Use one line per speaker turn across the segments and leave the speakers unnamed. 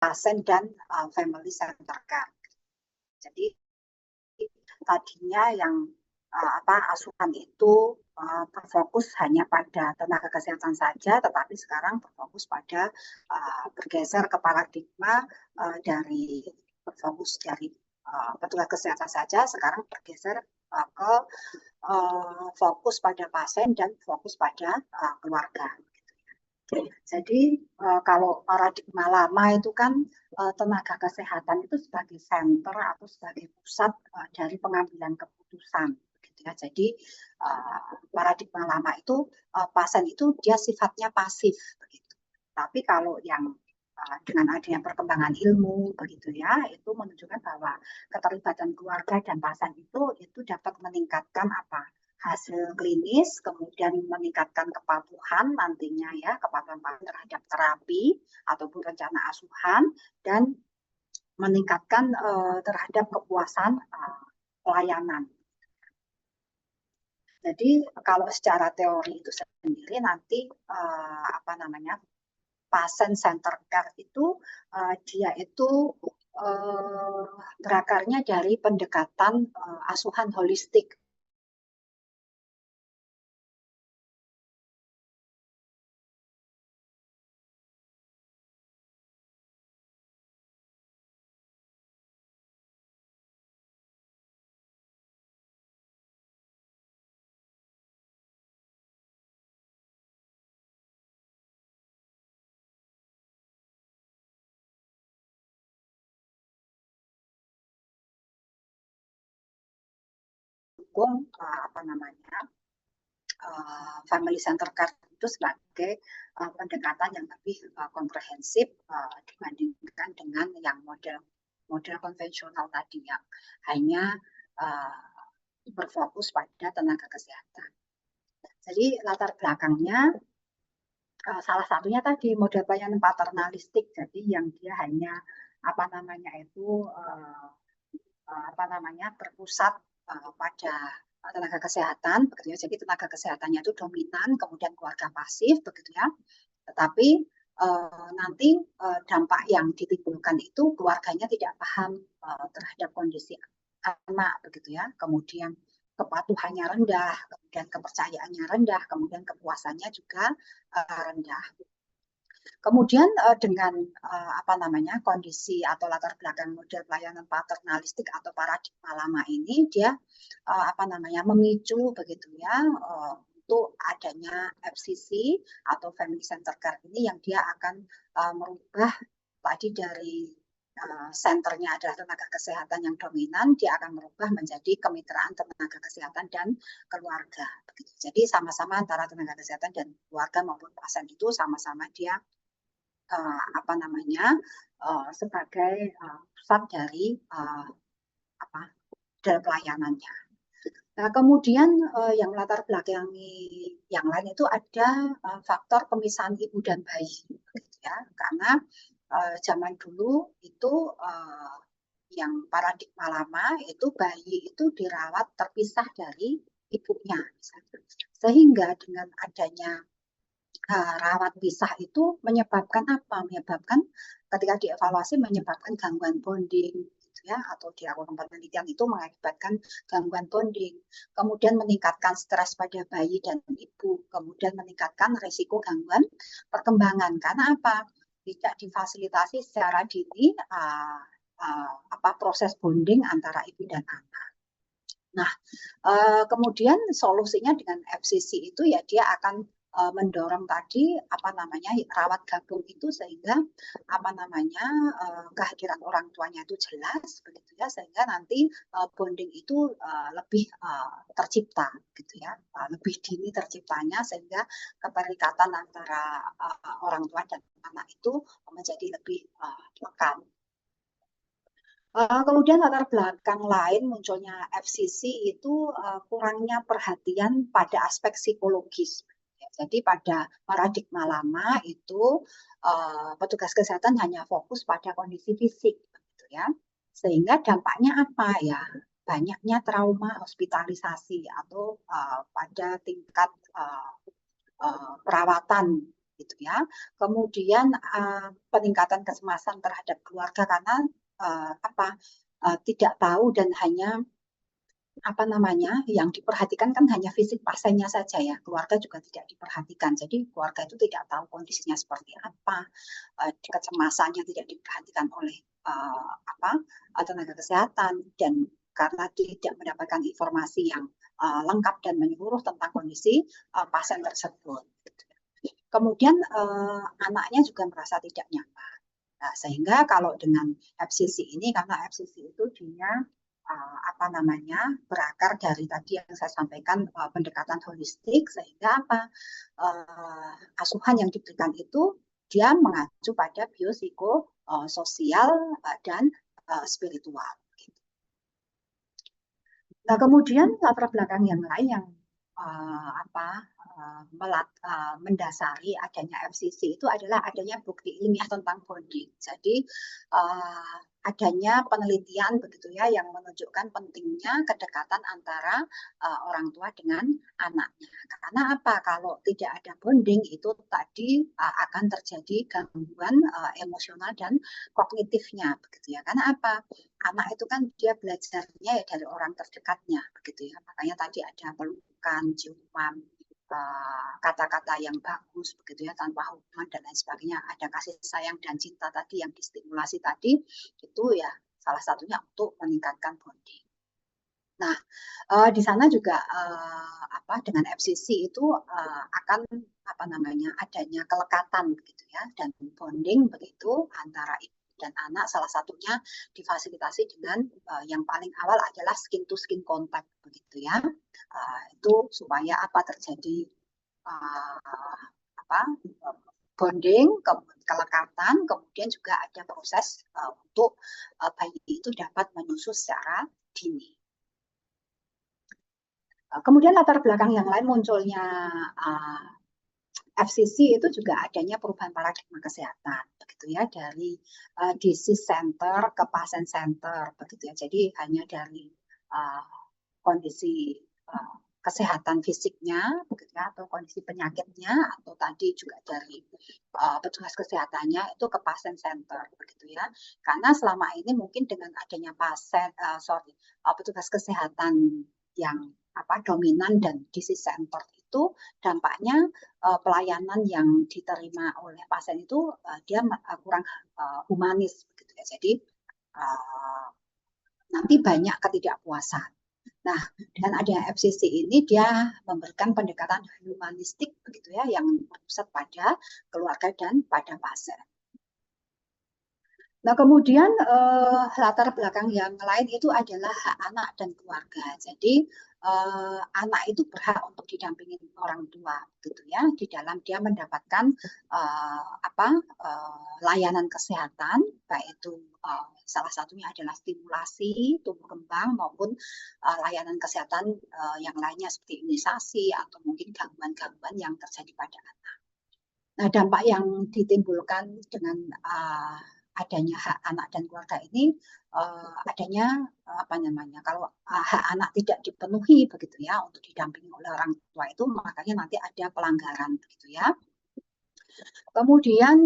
pasien dan family center care. Jadi tadinya yang asuhan itu berfokus hanya pada tenaga kesehatan saja, tetapi sekarang berfokus pada bergeser ke paradigma dari berfokus dari petugas kesehatan saja, sekarang bergeser ke fokus pada pasien dan fokus pada keluarga. Jadi kalau paradigma lama itu kan tenaga kesehatan itu sebagai center atau sebagai pusat dari pengambilan keputusan. Ya, jadi paradigma lama itu pasien itu dia sifatnya pasif begitu. Tapi kalau yang dengan adanya perkembangan ilmu begitu ya, itu menunjukkan bahwa keterlibatan keluarga dan pasien itu dapat meningkatkan hasil klinis, kemudian meningkatkan kepatuhan nantinya ya, kepatuhan pasien terhadap terapi ataupun rencana asuhan, dan meningkatkan terhadap kepuasan pelayanan. Jadi kalau secara teori itu sendiri nanti patient center care itu dia itu berakarnya dari pendekatan asuhan holistik. Family center care itu sebagai pendekatan yang lebih komprehensif dibandingkan dengan yang model konvensional tadi yang hanya berfokus pada tenaga kesehatan. Jadi latar belakangnya salah satunya tadi model pelayanan paternalistik, jadi yang dia hanya berpusat pada tenaga kesehatan, begitu ya. Jadi tenaga kesehatannya itu dominan, kemudian keluarga pasif, begitu ya. Tetapi nanti dampak yang ditimbulkan itu keluarganya tidak paham terhadap kondisi anak, begitu ya. Kemudian kepatuhannya rendah, kemudian kepercayaannya rendah, kemudian kepuasannya juga rendah. Kemudian dengan kondisi atau latar belakang model pelayanan paternalistik atau paradigma lama ini, dia memicu begitu ya untuk adanya FCC atau Family Center Care ini, yang dia akan merubah tadi dari senternya adalah tenaga kesehatan yang dominan, dia akan merubah menjadi kemitraan tenaga kesehatan dan keluarga. Jadi sama-sama antara tenaga kesehatan dan keluarga maupun pasien itu sama-sama dia sebagai pusat dari pelayanannya. Nah, kemudian yang latar belakangi yang lain itu ada faktor pemisahan ibu dan bayi, gitu ya. Karena zaman dulu itu yang paradigma lama itu bayi itu dirawat terpisah dari ibunya, sehingga dengan adanya rawat pisah itu menyebabkan apa? Menyebabkan ketika dievaluasi menyebabkan gangguan bonding, gitu ya, atau dilakukan penelitian itu mengakibatkan gangguan bonding, kemudian meningkatkan stres pada bayi dan ibu, kemudian meningkatkan risiko gangguan perkembangan. Karena apa? Tidak difasilitasi secara dini proses bonding antara ibu dan anak. Nah, kemudian solusinya dengan FCC itu ya dia akan mendorong tadi rawat gabung itu, sehingga kehadiran orang tuanya itu jelas begitu ya, sehingga nanti bonding itu lebih tercipta gitu ya, lebih dini terciptanya, sehingga keterikatan antara orang tua dan anak itu menjadi lebih lekat. Kemudian latar belakang lain munculnya FCC itu kurangnya perhatian pada aspek psikologis. Jadi pada paradigma lama itu petugas kesehatan hanya fokus pada kondisi fisik, gitu ya. Sehingga dampaknya apa ya? Banyaknya trauma hospitalisasi atau pada tingkat perawatan gitu ya. Kemudian peningkatan kecemasan terhadap keluarga karena tidak tahu dan hanya yang diperhatikan kan hanya fisik pasiennya saja ya, keluarga juga tidak diperhatikan. Jadi keluarga itu tidak tahu kondisinya seperti apa, kecemasannya tidak diperhatikan oleh tenaga kesehatan, dan karena tidak mendapatkan informasi yang lengkap dan menyeluruh tentang kondisi pasien tersebut. Kemudian anaknya juga merasa tidak nyaman. Nah, sehingga kalau dengan FCC ini, karena FCC itu dia berakar dari tadi yang saya sampaikan, pendekatan holistik, sehingga asuhan yang diberikan itu dia mengacu pada biopsikososial dan spiritual. Nah, kemudian latar belakang yang lain yang mendasari adanya FCC itu adalah adanya bukti ilmiah tentang bonding. Jadi adanya penelitian begitu ya yang menunjukkan pentingnya kedekatan antara orang tua dengan anaknya. Karena kalau tidak ada bonding itu tadi akan terjadi gangguan emosional dan kognitifnya begitu ya. Karena anak itu kan dia belajarnya ya dari orang terdekatnya begitu ya. Makanya tadi ada pelukan, ciuman, kata-kata yang bagus begitu ya, tanpa hukuman dan lain sebagainya. Ada kasih sayang dan cinta tadi yang distimulasi tadi, itu ya salah satunya untuk meningkatkan bonding. Nah, di sana juga dengan FCC itu akan adanya kelekatan begitu ya, dan bonding begitu antara ibu dan anak, salah satunya difasilitasi dengan yang paling awal adalah skin to skin contact begitu ya. Itu supaya terjadi bonding, kelekatan, kemudian juga ada proses untuk bayi itu dapat menyusu secara dini. Kemudian latar belakang yang lain munculnya FCC itu juga adanya perubahan paradigma kesehatan begitu ya, dari disease center ke patient center begitu ya. Jadi hanya dari kondisi kesehatan fisiknya begitu ya, atau kondisi penyakitnya, atau tadi juga dari petugas kesehatannya itu ke patient center begitu ya. Karena selama ini mungkin dengan adanya petugas kesehatan yang dominan dan disease center itu, dampaknya pelayanan yang diterima oleh pasien itu dia kurang humanis begitu ya. Jadi nanti banyak ketidakpuasan. Nah, dengan adanya FCC ini dia memberikan pendekatan humanistik begitu ya, yang berpusat pada keluarga dan pada pasien. Nah, kemudian latar belakang yang lain itu adalah hak anak dan keluarga. Jadi anak itu berhak untuk didampingi orang tua, gitu ya, di dalam dia mendapatkan layanan kesehatan, baik itu salah satunya adalah stimulasi tumbuh kembang maupun layanan kesehatan yang lainnya seperti imunisasi atau mungkin gangguan-gangguan yang terjadi pada anak. Nah, dampak yang ditimbulkan dengan adanya hak anak dan keluarga ini, adanya kalau hak anak tidak dipenuhi begitu ya untuk didampingi oleh orang tua itu, makanya nanti ada pelanggaran begitu ya. Kemudian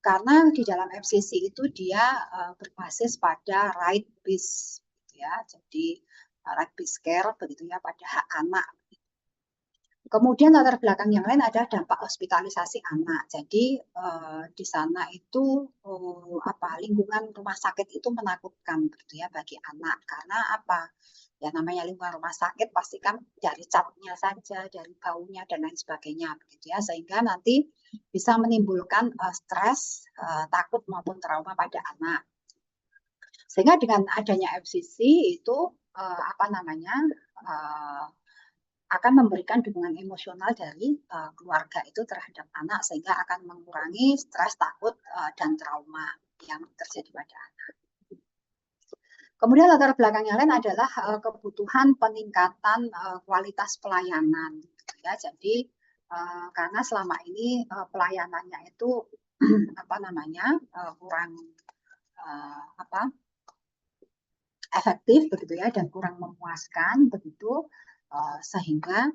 karena di dalam FCC itu dia berbasis pada right based gitu ya, jadi right based care begitu ya, pada hak anak. Kemudian latar belakang yang lain ada dampak hospitalisasi anak. Jadi di sana itu lingkungan rumah sakit itu menakutkan begitu ya bagi anak. Karena ya namanya lingkungan rumah sakit pasti kan dari catnya saja, dari baunya dan lain sebagainya begitu ya, sehingga nanti bisa menimbulkan stres, takut maupun trauma pada anak. Sehingga dengan adanya FCC itu akan memberikan dukungan emosional dari keluarga itu terhadap anak, sehingga akan mengurangi stres, takut, dan trauma yang terjadi pada anak. Kemudian latar belakang yang lain adalah kebutuhan peningkatan kualitas pelayanan. Ya, jadi karena selama ini pelayanannya itu kurang efektif begitu ya, dan kurang memuaskan begitu, sehingga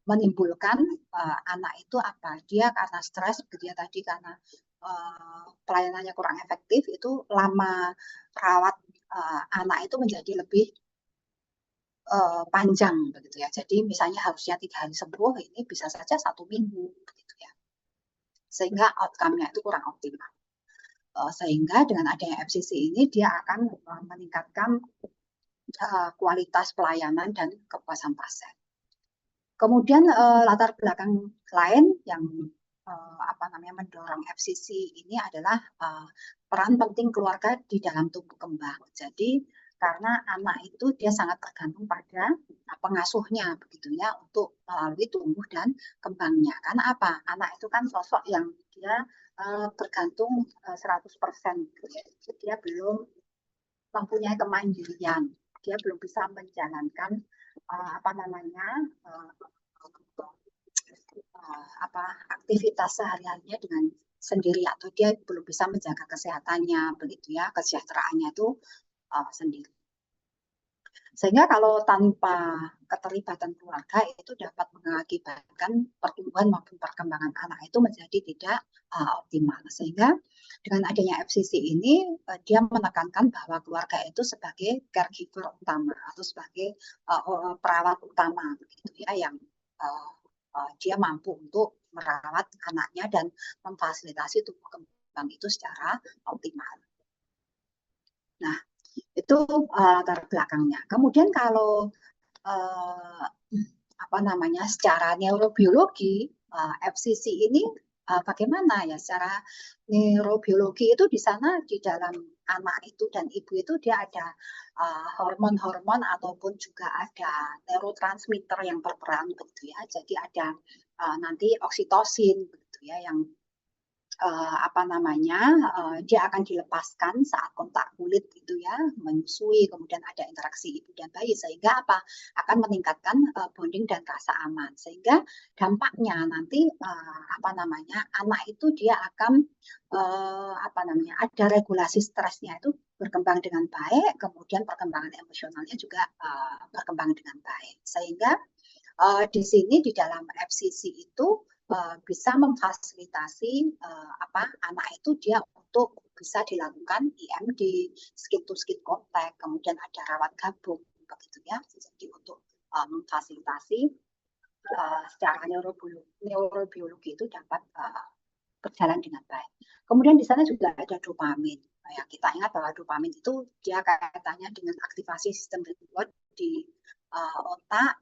menimbulkan anak itu apa? Dia karena stres, begitu ya tadi, karena pelayanannya kurang efektif, itu lama rawat anak itu menjadi lebih panjang begitu ya. Jadi misalnya harusnya 3 hari sembuh, ini bisa saja 1 minggu begitu ya. Sehingga outcome-nya itu kurang optimal. Sehingga dengan adanya FCC ini dia akan meningkatkan kualitas pelayanan dan kepuasan pasien. Kemudian latar belakang lain yang mendorong FCC ini adalah peran penting keluarga di dalam tumbuh kembang. Jadi karena anak itu dia sangat tergantung pada pengasuhnya begitu ya untuk melalui tumbuh dan kembangnya. Karena apa? Anak itu kan sosok yang dia bergantung 100%. Dia belum mempunyai kemandirian. Dia belum bisa menjalankan aktivitas sehari-harinya dengan sendiri, atau dia belum bisa menjaga kesehatannya begitu ya, kesejahteraannya itu sendiri. Sehingga kalau tanpa keterlibatan keluarga itu dapat mengakibatkan pertumbuhan maupun perkembangan anak itu menjadi tidak optimal. Sehingga dengan adanya FCC ini dia menekankan bahwa keluarga itu sebagai caregiver utama atau sebagai perawat utama begitu ya, yang dia mampu untuk merawat anaknya dan memfasilitasi tumbuh kembang itu secara optimal. Nah, itu latar belakangnya. Kemudian kalau secara neurobiologi, FCC ini bagaimana ya secara neurobiologi itu di sana di dalam anak itu dan ibu itu dia ada hormon-hormon ataupun juga ada neurotransmitter yang berperan begitu ya. Jadi ada nanti oksitosin begitu ya yang dia akan dilepaskan saat kontak kulit gitu ya, menyusui, kemudian ada interaksi ibu dan bayi, sehingga akan meningkatkan bonding dan rasa aman, sehingga dampaknya nanti anak itu dia akan ada regulasi stresnya itu berkembang dengan baik, kemudian perkembangan emosionalnya juga berkembang dengan baik, sehingga di sini di dalam FCC itu bisa memfasilitasi anak itu dia untuk bisa dilakukan IMD, skin to skin contact, kemudian ada rawat gabung begitu ya. Jadi untuk memfasilitasi secara neurobiologi itu dapat berjalan dengan baik. Kemudian di sana juga ada dopamin. Ya, kita ingat bahwa dopamin itu dia kaitannya dengan aktivasi sistem reward di otak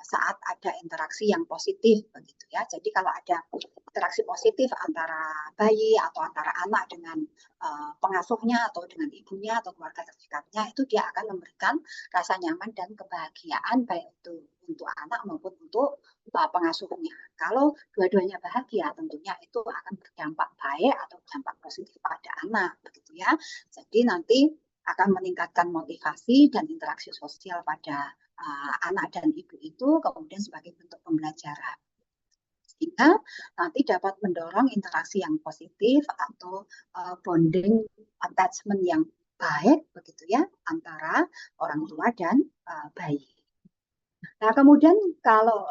saat ada interaksi yang positif begitu ya. Jadi kalau ada interaksi positif antara bayi atau antara anak dengan pengasuhnya atau dengan ibunya atau keluarga terdekatnya, itu dia akan memberikan rasa nyaman dan kebahagiaan baik itu untuk anak maupun untuk pengasuhnya. Kalau dua-duanya bahagia, tentunya itu akan berdampak baik atau berdampak positif pada anak begitu ya. Jadi nanti akan meningkatkan motivasi dan interaksi sosial pada anak dan ibu itu, kemudian sebagai bentuk pembelajaran, sehingga nanti dapat mendorong interaksi yang positif atau bonding attachment yang baik begitu ya antara orang tua dan bayi. Nah, kemudian kalau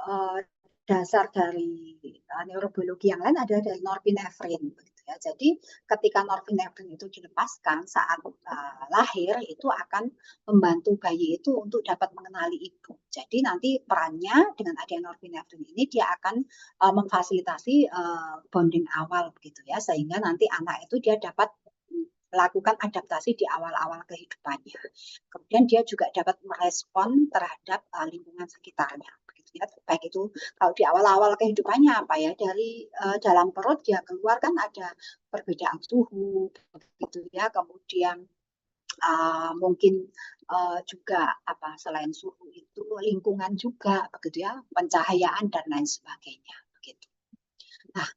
dasar dari neurobiologi yang lain ada dari norepinefrin begitu ya. Jadi ketika norepinefrin itu dilepaskan saat lahir, itu akan membantu bayi itu untuk dapat mengenali ibu. Jadi nanti perannya dengan adanya norepinefrin ini dia akan memfasilitasi bonding awal begitu ya, sehingga nanti anak itu dia dapat lakukan adaptasi di awal-awal kehidupannya. Kemudian dia juga dapat merespon terhadap lingkungan sekitarnya. Begitu ya. Baik itu kalau di awal-awal kehidupannya dari dalam perut dia keluar kan ada perbedaan suhu, begitu ya. Kemudian mungkin juga selain suhu itu lingkungan juga, begitu ya, pencahayaan dan lain sebagainya. Begitu. Nah,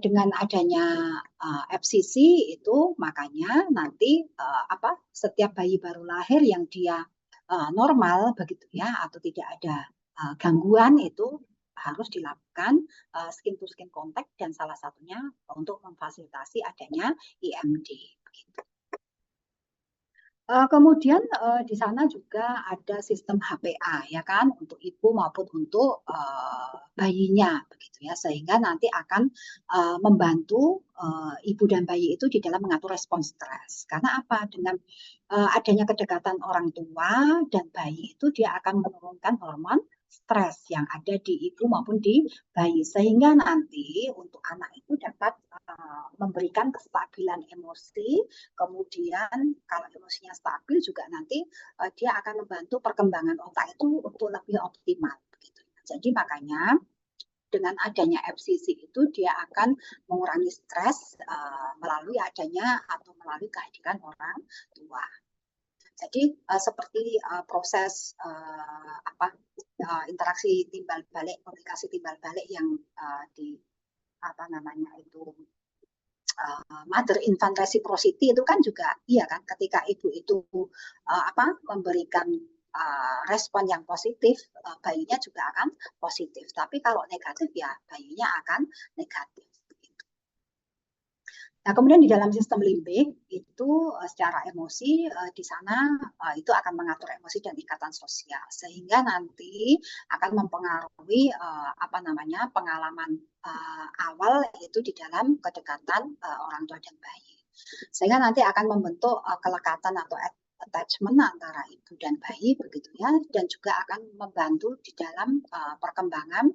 dengan adanya FCC itu makanya nanti setiap bayi baru lahir yang dia normal begitu ya atau tidak ada gangguan itu harus dilakukan skin to skin contact dan salah satunya untuk memfasilitasi adanya IMD begitu. Kemudian di sana juga ada sistem HPA ya kan untuk ibu maupun untuk bayinya begitu ya, sehingga nanti akan membantu ibu dan bayi itu di dalam mengatur respons stres. Karena apa? Dengan adanya kedekatan orang tua dan bayi itu dia akan menurunkan hormon stres yang ada di ibu maupun di bayi, sehingga nanti untuk anak itu dapat memberikan kestabilan emosi. Kemudian kalau emosinya stabil juga nanti dia akan membantu perkembangan otak itu untuk lebih optimal begitu. Jadi makanya dengan adanya FCC itu dia akan mengurangi stres melalui adanya atau melalui kehadiran orang tua. Jadi seperti proses interaksi timbal balik, komunikasi timbal balik yang di apa namanya itu mother infant reciprocity itu kan juga iya kan, ketika ibu itu memberikan respon yang positif, bayinya juga akan positif. Tapi kalau negatif ya bayinya akan negatif. Nah, kemudian di dalam sistem limbik itu secara emosi di sana itu akan mengatur emosi dan ikatan sosial, sehingga nanti akan mempengaruhi pengalaman awal itu di dalam kedekatan orang tua dan bayi, sehingga nanti akan membentuk kelekatan atau attachment antara ibu dan bayi begitu ya, dan juga akan membantu di dalam perkembangan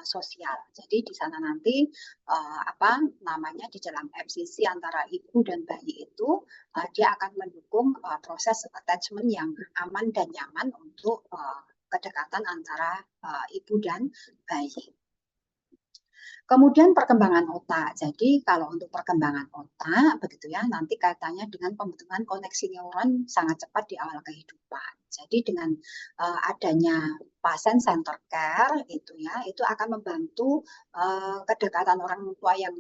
sosial. Jadi di sana nanti di dalam FCC antara ibu dan bayi itu dia akan mendukung proses attachment yang aman dan nyaman untuk kedekatan antara ibu dan bayi. Kemudian perkembangan otak. Jadi kalau untuk perkembangan otak begitu ya, nanti kaitannya dengan pembentukan koneksi neuron sangat cepat di awal kehidupan. Jadi dengan adanya patient center care itu ya, itu akan membantu kedekatan orang tua yang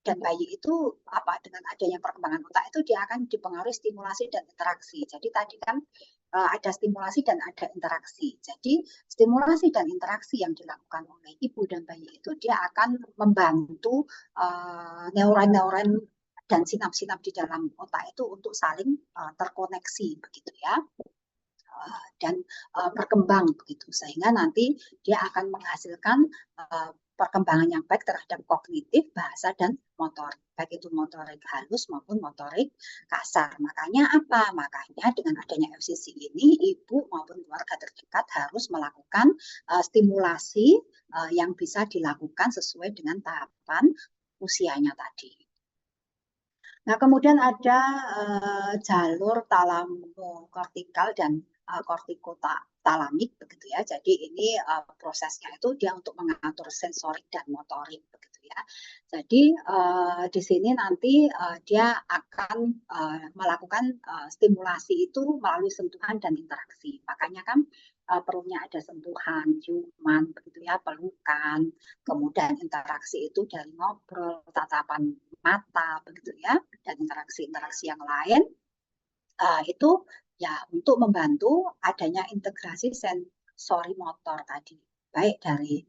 dan bayi itu dengan adanya perkembangan otak itu dia akan dipengaruhi stimulasi dan interaksi. Jadi tadi kan ada stimulasi dan ada interaksi. Jadi stimulasi dan interaksi yang dilakukan oleh ibu dan bayi itu dia akan membantu neuron-neuron dan sinap-sinap di dalam otak itu untuk saling terkoneksi begitu ya, dan berkembang begitu, sehingga nanti dia akan menghasilkan perkembangan yang baik terhadap kognitif, bahasa, dan motorik, baik itu motorik halus maupun motorik kasar. Makanya apa? Makanya dengan adanya FCC ini, ibu maupun keluarga terdekat harus melakukan stimulasi yang bisa dilakukan sesuai dengan tahapan usianya tadi. Nah, kemudian ada jalur talamokortikal dan kortikotalamik begitu ya. Jadi ini prosesnya itu dia untuk mengatur sensorik dan motorik begitu ya. Jadi di sini nanti dia akan melakukan stimulasi itu melalui sentuhan dan interaksi. Makanya kan perlunya ada sentuhan, ciuman begitu ya, pelukan, kemudian interaksi itu dari ngobrol, tatapan mata begitu ya, dan interaksi-interaksi yang lain itu ya untuk membantu adanya integrasi sensori motor tadi, baik dari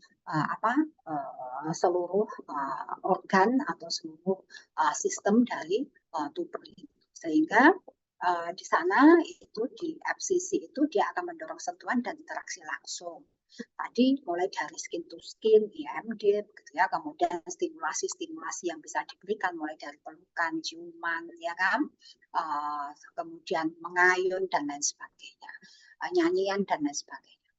seluruh organ atau seluruh sistem dari tubuh ini, sehingga di sana itu di FCC itu dia akan mendorong sentuhan dan interaksi langsung. Tadi mulai dari skin to skin, IMD, gitu ya, kemudian stimulasi-stimulasi yang bisa diberikan mulai dari pelukan, ciuman, ya kan, kemudian mengayun dan lain sebagainya, nyanyian dan lain sebagainya.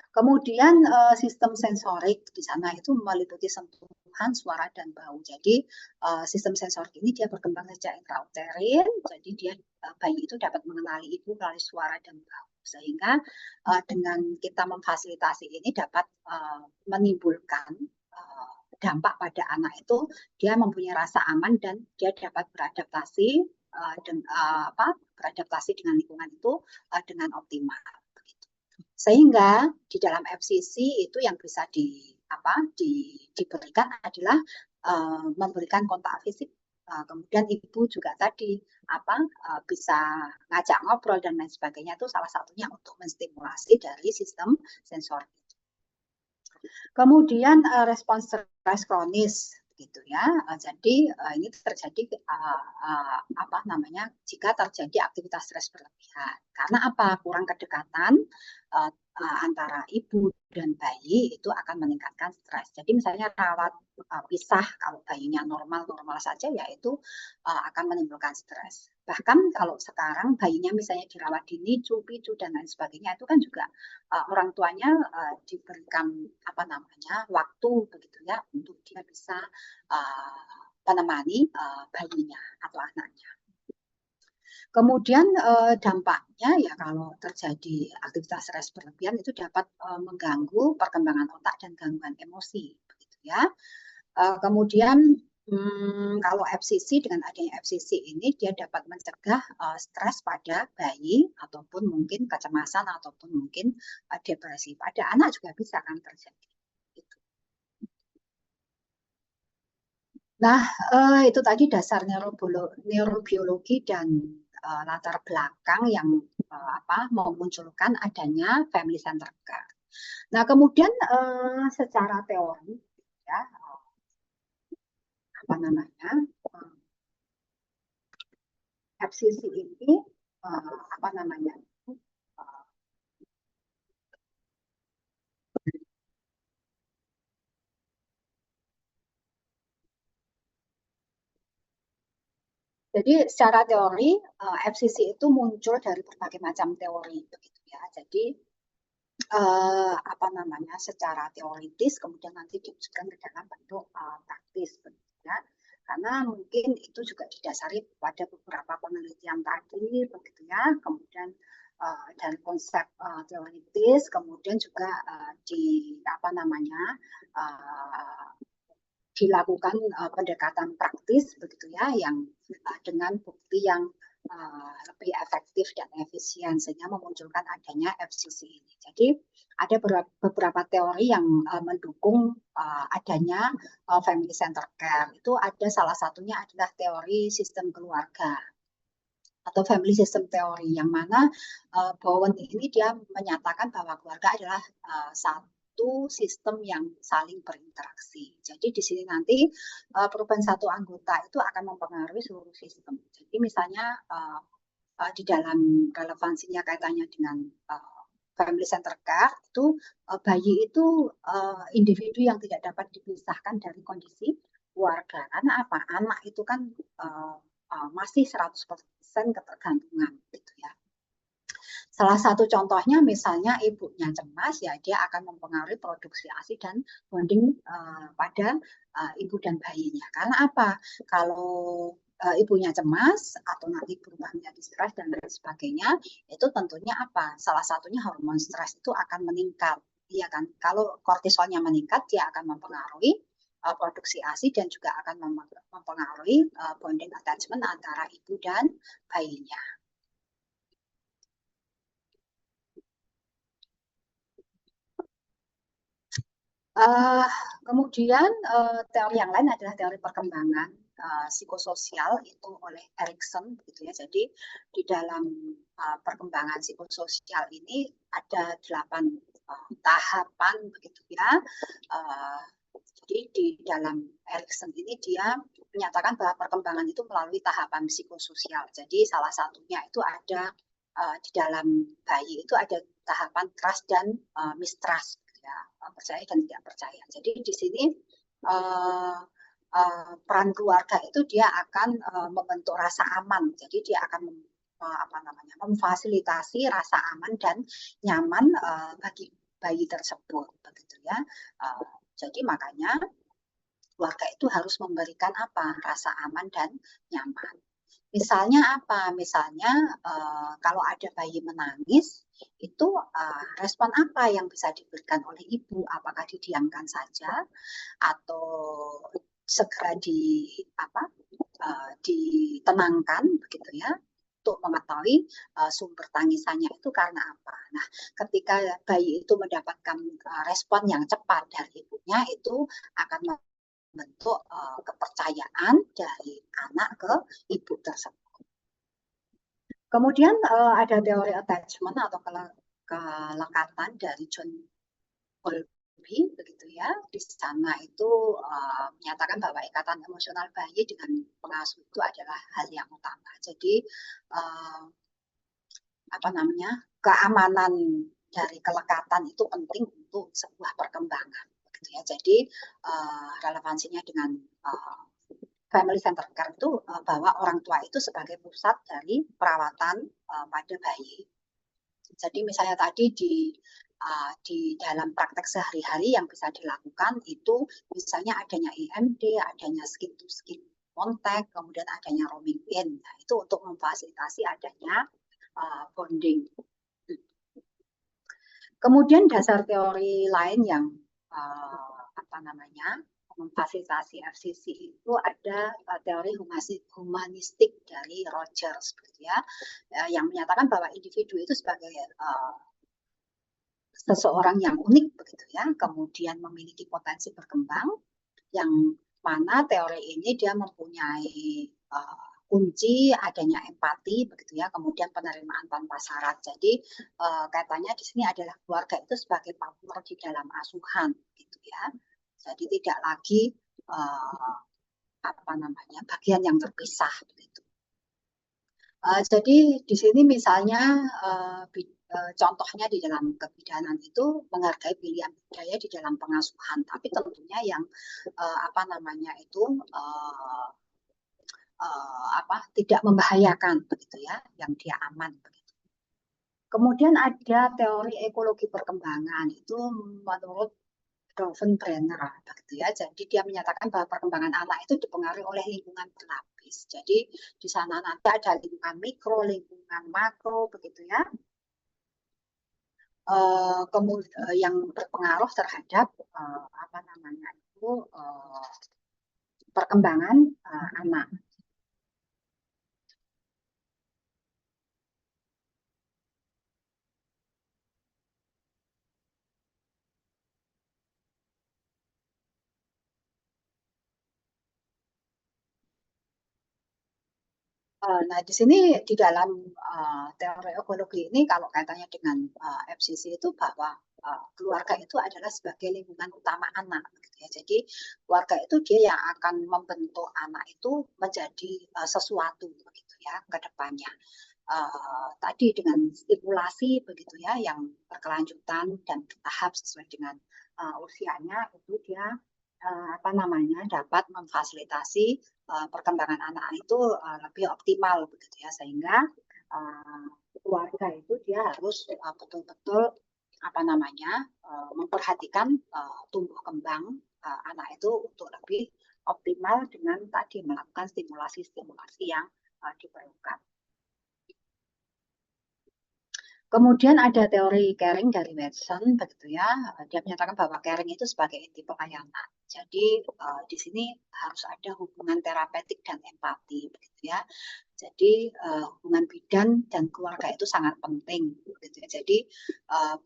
Kemudian sistem sensorik di sana itu meliputi sentuhan, suara, dan bau. Jadi sistem sensorik ini dia berkembang sejak intrauterin, jadi dia bayi itu dapat mengenali ibu melalui suara dan bau. Sehingga dengan kita memfasilitasi ini dapat menimbulkan dampak pada anak itu, dia mempunyai rasa aman dan dia dapat beradaptasi dengan lingkungan itu dengan optimal. Sehingga di dalam FCC itu yang bisa diberikan adalah memberikan kontak fisik, kemudian ibu juga tadi bisa ngajak ngobrol dan lain sebagainya, itu salah satunya untuk menstimulasi dari sistem sensor. Kemudian respons stres kronis gitu ya. Jadi ini terjadi apa namanya jika terjadi aktivitas stres berlebihan. Karena apa? Kurang kedekatan antara ibu dan bayi itu akan meningkatkan stres. Jadi misalnya rawat pisah kalau bayinya normal-normal saja ya itu akan menimbulkan stres. Bahkan kalau sekarang bayinya misalnya dirawat dini, picu dan lain sebagainya itu kan juga orang tuanya diberikan apa namanya waktu begitu ya untuk dia bisa menemani bayinya atau anaknya. Kemudian dampaknya ya kalau terjadi aktivitas stres berlebihan itu dapat mengganggu perkembangan otak dan gangguan emosi, begitu ya. Kemudian kalau FCC dengan adanya FCC ini dia dapat mencegah stres pada bayi ataupun mungkin kecemasan ataupun mungkin depresi. Pada anak juga bisa kan terjadi. Nah, itu tadi dasar neurobiologi dan latar belakang yang memunculkan adanya family center care. Nah, kemudian secara teori, ya, apa namanya, FCC ini apa namanya? Jadi secara teori FCC itu muncul dari berbagai macam teori begitu ya. Jadi apa namanya secara teoritis kemudian nanti diwujudkan ke dalam bentuk praktis begitu ya. Karena mungkin itu juga didasari pada beberapa penelitian tadi begitu ya. Kemudian dan konsep teoritis kemudian juga di apa namanya dilakukan pendekatan praktis begitu ya yang dengan bukti yang lebih efektif dan efisien sehingga memunculkan adanya FCC ini. Jadi ada beberapa teori yang mendukung adanya family center care. Itu ada salah satunya adalah teori sistem keluarga atau family system theory yang mana Bowen ini dia menyatakan bahwa keluarga adalah satu sistem yang saling berinteraksi. Jadi di sini nanti perubahan satu anggota itu akan mempengaruhi seluruh sistem. Jadi misalnya di dalam relevansinya kaitannya dengan family center care itu bayi itu individu yang tidak dapat dipisahkan dari kondisi keluarga. Karena apa? Anak itu kan masih 100% ketergantungan gitu ya. Salah satu contohnya misalnya ibunya cemas ya dia akan mempengaruhi produksi ASI dan bonding pada ibu dan bayinya. Karena apa? Kalau ibunya cemas atau nanti berubah menjadi stres dan lain sebagainya, itu tentunya apa? Salah satunya hormon stres itu akan meningkat. Iya kan? Kalau kortisolnya meningkat, dia akan mempengaruhi produksi ASI dan juga akan mempengaruhi bonding attachment antara ibu dan bayinya. Kemudian teori yang lain adalah teori perkembangan psikososial itu oleh Erikson gitu ya. Jadi di dalam perkembangan psikososial ini ada 8 tahapan begitu ya. Jadi di dalam Erikson ini dia menyatakan bahwa perkembangan itu melalui tahapan psikososial. Jadi salah satunya itu ada di dalam bayi itu ada tahapan trust dan mistrust. Ya, percaya dan tidak percaya. Jadi di sini peran keluarga itu dia akan membentuk rasa aman. Jadi dia akan memfasilitasi rasa aman dan nyaman bagi bayi tersebut, begitu ya. Jadi makanya keluarga itu harus memberikan apa? Rasa aman dan nyaman. Misalnya apa? Misalnya kalau ada bayi menangis, itu respon apa yang bisa diberikan oleh ibu? Apakah didiamkan saja atau segera ditenangkan begitu ya? Untuk mengetahui sumber tangisannya itu karena apa. Nah, ketika bayi itu mendapatkan respon yang cepat dari ibunya, itu akan membentuk kepercayaan dari anak ke ibu tersebut. Kemudian ada teori attachment atau kelekatan dari John begitu ya. Di sana itu menyatakan bahwa ikatan emosional bayi dengan pengasuh itu adalah hal yang utama. Jadi apa namanya, keamanan dari kelekatan itu penting untuk sebuah perkembangan, begitu ya. Jadi relevansinya dengan family center care itu bahwa orang tua itu sebagai pusat dari perawatan pada bayi. Jadi misalnya tadi di dalam praktek sehari-hari yang bisa dilakukan itu misalnya adanya IMD, adanya skin to skin contact, kemudian adanya roaming in. Nah, itu untuk memfasilitasi adanya bonding. Kemudian dasar teori lain yang apa namanya memfasilitasi FCC itu ada teori humanistik dari Rogers, ya, yang menyatakan bahwa individu itu sebagai seseorang yang unik, begitu ya, kemudian memiliki potensi berkembang, yang mana teori ini dia mempunyai kunci adanya empati, begitu ya, kemudian penerimaan tanpa syarat. Jadi katanya di sini adalah keluarga itu sebagai partner di dalam asuhan, gitu ya. Jadi tidak lagi apa namanya bagian yang terpisah, begitu. Jadi di sini misalnya contohnya di dalam kebidanan itu menghargai pilihan budaya di dalam pengasuhan, tapi tentunya yang apa namanya itu tidak membahayakan, begitu ya, yang dia aman, begitu. Kemudian ada teori ekologi perkembangan itu menurut Brenner, begitu ya. Jadi dia menyatakan bahwa perkembangan anak itu dipengaruhi oleh lingkungan berlapis. Jadi di sana nanti ada lingkungan mikro, lingkungan makro, begitu ya. Kemudian yang berpengaruh terhadap apa namanya itu perkembangan anak. Nah, di sini di dalam teori ekologi ini kalau kaitannya dengan FCC itu bahwa keluarga itu adalah sebagai lingkungan utama anak, gitu ya. Jadi keluarga itu dia yang akan membentuk anak itu menjadi sesuatu, begitu ya, ke depannya. Tadi dengan stimulasi, begitu ya, yang berkelanjutan dan bertahap sesuai dengan usianya, itu dia apa namanya dapat memfasilitasi perkembangan anak itu lebih optimal, begitu ya, sehingga keluarga itu dia harus betul-betul apa namanya memperhatikan tumbuh kembang anak itu untuk lebih optimal dengan tadi melakukan stimulasi-stimulasi yang diperlukan. Kemudian ada teori caring dari Watson, begitu ya. Dia menyatakan bahwa caring itu sebagai inti pelayanan. Jadi di sini harus ada hubungan terapeutik dan empati, begitu ya. Jadi hubungan bidan dan keluarga itu sangat penting, begitu ya. Jadi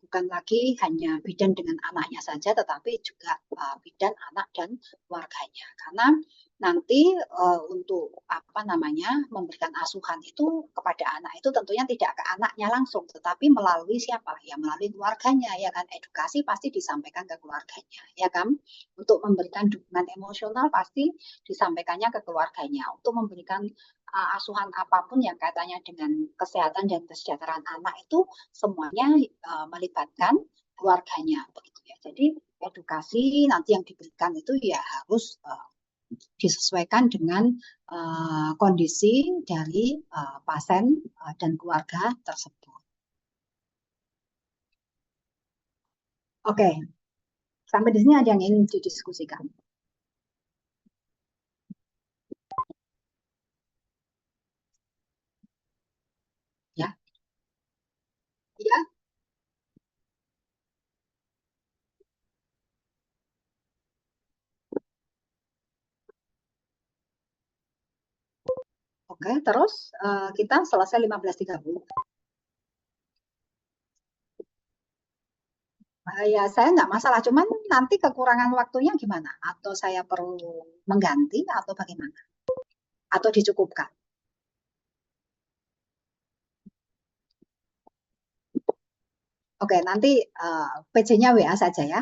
bukan lagi hanya bidan dengan anaknya saja, tetapi juga bidan, anak dan keluarganya. Karena nanti untuk apa namanya memberikan asuhan itu kepada anak itu tentunya tidak ke anaknya langsung, tetapi melalui siapa? Ya melalui keluarganya, ya kan. Edukasi pasti disampaikan ke keluarganya, ya kan. Untuk memberikan dukungan emosional pasti disampaikannya ke keluarganya. Untuk memberikan asuhan apapun yang kaitannya dengan kesehatan dan kesejahteraan anak itu semuanya melibatkan keluarganya, begitu ya. Jadi edukasi nanti yang diberikan itu ya harus disesuaikan dengan kondisi dari pasien dan keluarga tersebut. Oke, sampai di sini ada yang ingin didiskusikan? Ya, ya. Oke, terus kita selesai 15.30. Ya, saya nggak masalah, cuman nanti kekurangan waktunya gimana? Atau saya perlu mengganti atau bagaimana? Atau dicukupkan? Oke, nanti PC-nya WA saja ya.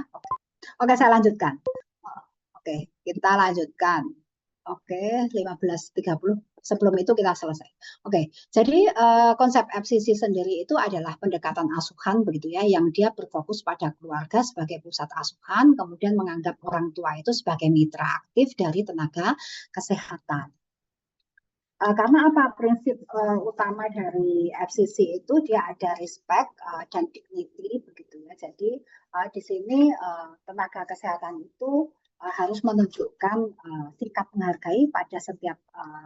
Oke, saya lanjutkan. Oke, kita lanjutkan. Oke, 15.30. Sebelum itu kita selesai. Oke, jadi konsep FCC sendiri itu adalah pendekatan asuhan begitu ya, yang dia berfokus pada keluarga sebagai pusat asuhan, kemudian menganggap orang tua itu sebagai mitra aktif dari tenaga kesehatan. Karena apa prinsip utama dari FCC itu dia ada respect dan dignity begitu ya. Jadi di sini tenaga kesehatan itu harus menunjukkan sikap menghargai pada setiap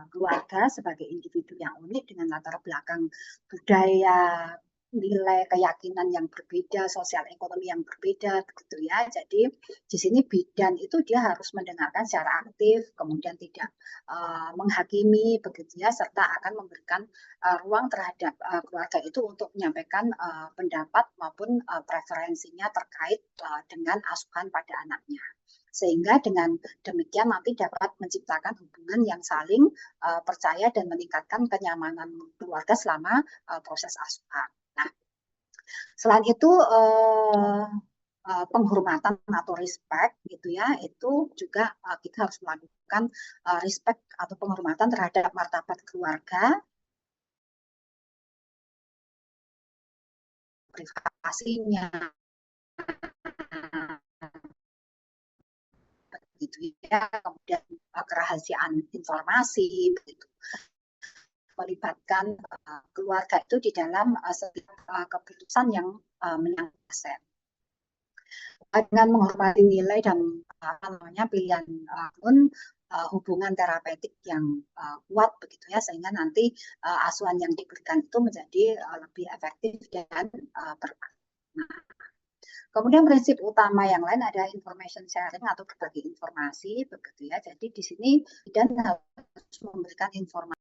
keluarga sebagai individu yang unik dengan latar belakang budaya, nilai keyakinan yang berbeda, sosial ekonomi yang berbeda, begitu ya. Jadi di sini bidan itu dia harus mendengarkan secara aktif, kemudian tidak menghakimi, begitu ya, serta akan memberikan ruang terhadap keluarga itu untuk menyampaikan pendapat maupun preferensinya terkait dengan asuhan pada anaknya. Sehingga dengan demikian nanti dapat menciptakan hubungan yang saling percaya dan meningkatkan kenyamanan keluarga selama proses asuhan. Nah, selain itu penghormatan atau respect gitu ya, itu juga kita harus melakukan respect atau penghormatan terhadap martabat keluarga, privasinya, gitu ya, kemudian kerahasiaan informasi, begitu. Melibatkan keluarga itu di dalam setiap keputusan yang menyangkut aset. Dengan menghormati nilai dan pilihan pun hubungan terapeutik yang kuat begitu ya, sehingga nanti asuhan yang diberikan itu menjadi lebih efektif dan bermakna. Kemudian prinsip utama yang lain ada information sharing atau berbagi informasi begitu ya. Jadi di sini bidan harus memberikan informasi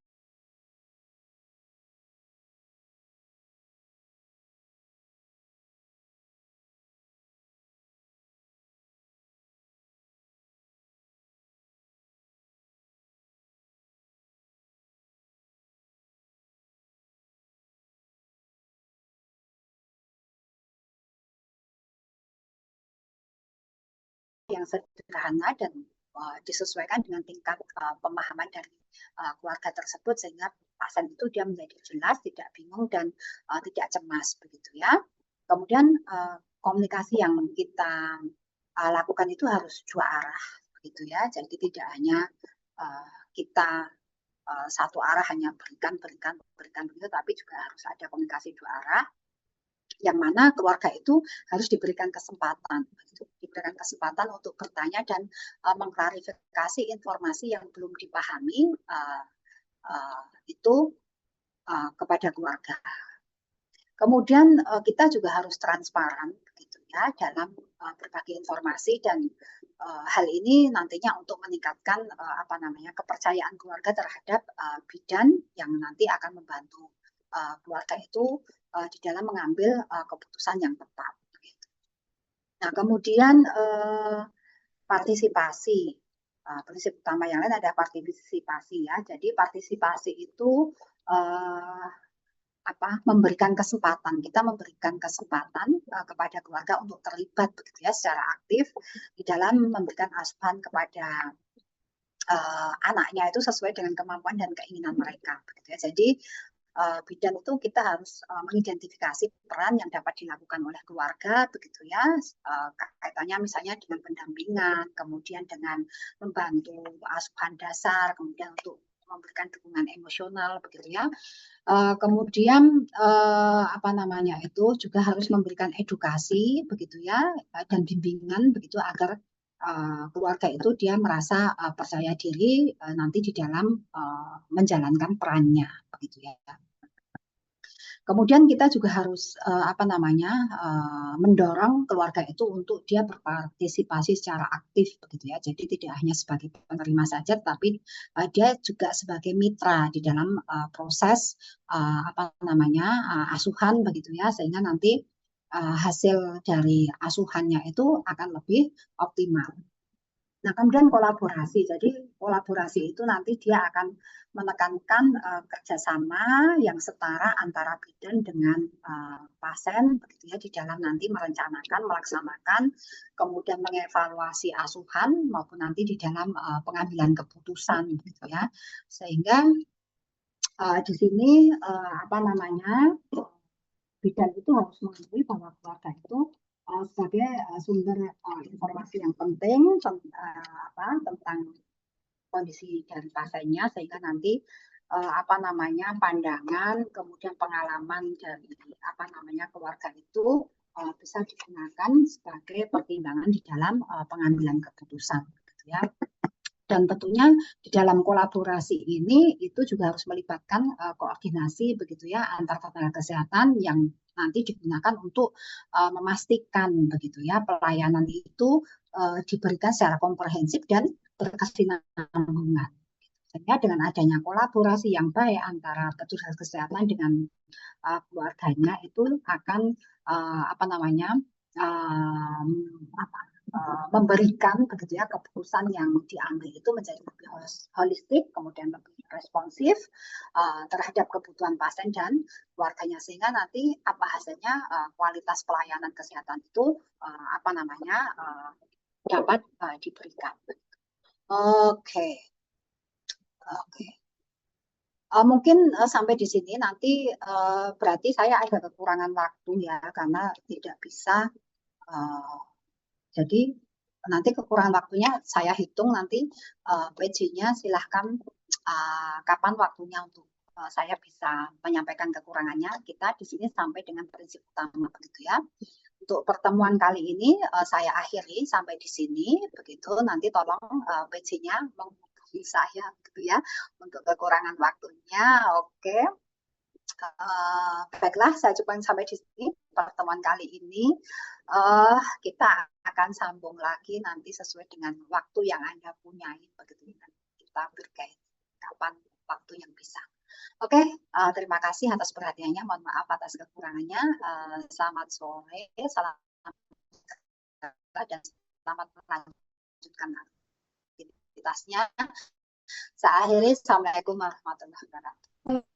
yang sederhana dan disesuaikan dengan tingkat pemahaman dari keluarga tersebut, sehingga pasien itu dia menjadi jelas, tidak bingung dan tidak cemas begitu ya. Kemudian komunikasi yang kita lakukan itu harus dua arah begitu ya. Jadi tidak hanya kita satu arah hanya berikan begitu, tapi juga harus ada komunikasi dua arah, yang mana keluarga itu harus diberikan kesempatan untuk bertanya dan mengklarifikasi informasi yang belum dipahami itu kepada keluarga. Kemudian kita juga harus transparan gitu ya dalam berbagi informasi, dan hal ini nantinya untuk meningkatkan kepercayaan keluarga terhadap bidan yang nanti akan membantu keluarga itu di dalam mengambil keputusan yang tepat. Nah, kemudian partisipasi. Prinsip utama yang lain ada partisipasi ya. Jadi partisipasi itu memberikan kesempatan. Kita memberikan kesempatan kepada keluarga untuk terlibat begitu ya secara aktif di dalam memberikan asuhan kepada anaknya itu sesuai dengan kemampuan dan keinginan mereka begitu ya. Jadi bidan itu kita harus mengidentifikasi peran yang dapat dilakukan oleh keluarga begitu ya, kaitannya misalnya dengan pendampingan, kemudian dengan membantu asuhan dasar, kemudian untuk memberikan dukungan emosional begitu ya. Kemudian itu juga harus memberikan edukasi begitu ya, dan bimbingan begitu agar keluarga itu dia merasa percaya diri nanti di dalam menjalankan perannya begitu ya. Kemudian kita juga harus mendorong keluarga itu untuk dia berpartisipasi secara aktif begitu ya. Jadi tidak hanya sebagai penerima saja, tapi dia juga sebagai mitra di dalam proses asuhan begitu ya, sehingga nanti hasil dari asuhannya itu akan lebih optimal. Nah, kemudian kolaborasi. Jadi kolaborasi itu nanti dia akan menekankan kerjasama yang setara antara bidan dengan pasien, begitu ya, di dalam nanti merencanakan, melaksanakan, kemudian mengevaluasi asuhan maupun nanti di dalam pengambilan keputusan, begitu ya. Sehingga di sini apa namanya, bidan itu harus mengetahui bahwa keluarga itu sebagai sumber informasi yang penting tentang kondisi dari pasiennya, sehingga nanti apa namanya, pandangan kemudian pengalaman dari apa namanya keluarga itu bisa digunakan sebagai pertimbangan di dalam pengambilan keputusan, gitu ya. Dan tentunya di dalam kolaborasi ini itu juga harus melibatkan koordinasi, begitu ya, antar tenaga kesehatan yang nanti digunakan untuk memastikan, begitu ya, pelayanan itu diberikan secara komprehensif dan berkesinambungan. Sehingga dengan adanya kolaborasi yang baik antara petugas kesehatan dengan keluarganya itu akan apa namanya memberikan, begitu ya, keputusan yang diambil itu menjadi lebih holistik, kemudian lebih responsif terhadap kebutuhan pasien dan keluarganya, sehingga nanti apa hasilnya, kualitas pelayanan kesehatan itu apa namanya dapat diberikan. Oke. Mungkin sampai di sini nanti berarti saya ada kekurangan waktu ya, karena tidak bisa jadi nanti kekurangan waktunya saya hitung nanti PJ-nya silahkan kapan waktunya untuk saya bisa menyampaikan kekurangannya. Kita di sini sampai dengan prinsip utama, begitu ya. Untuk pertemuan kali ini saya akhiri sampai di sini, begitu. Nanti tolong PJ-nya menghubungi saya, gitu ya, untuk kekurangan waktunya. Oke. Baiklah, saya cukupkan sampai di sini pertemuan kali ini. Kita akan sambung lagi nanti sesuai dengan waktu yang Anda punyai, begitu. Kita berkait kapan waktu yang bisa. Oke, terima kasih atas perhatiannya. Mohon maaf atas kekurangannya. Selamat sore, salam dan selamat melanjutkan aktivitasnya. Saya akhiri. Assalamualaikum warahmatullahi wabarakatuh.